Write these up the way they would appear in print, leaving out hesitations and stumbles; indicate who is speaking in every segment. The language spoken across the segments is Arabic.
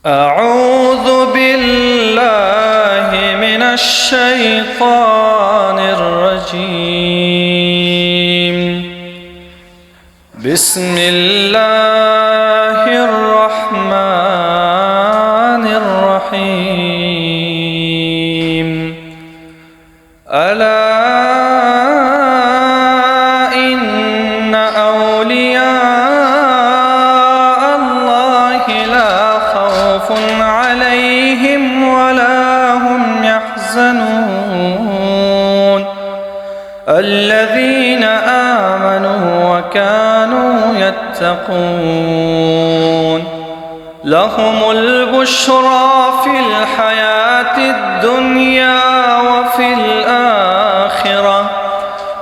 Speaker 1: أعوذ بالله من الشيطان الرجيم. بسم الله الرحمن الرحيم. ألا إن أولياء الله لا خوف عليهم ولا هم يحزنون الذين آمنوا وكانوا يتقون لهم البشرى في الحياة الدنيا وفي الآخرة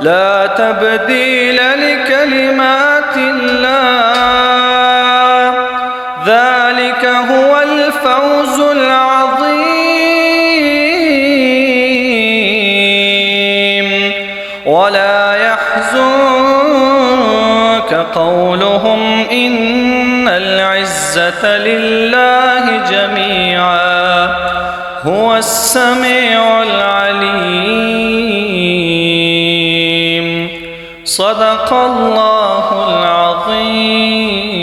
Speaker 1: لا تبديل لكلمات الله ذلك هو الفوز العظيم. ولا يحزنك قولهم إن العزة لله جميعا هو السميع العليم. صدق الله العظيم.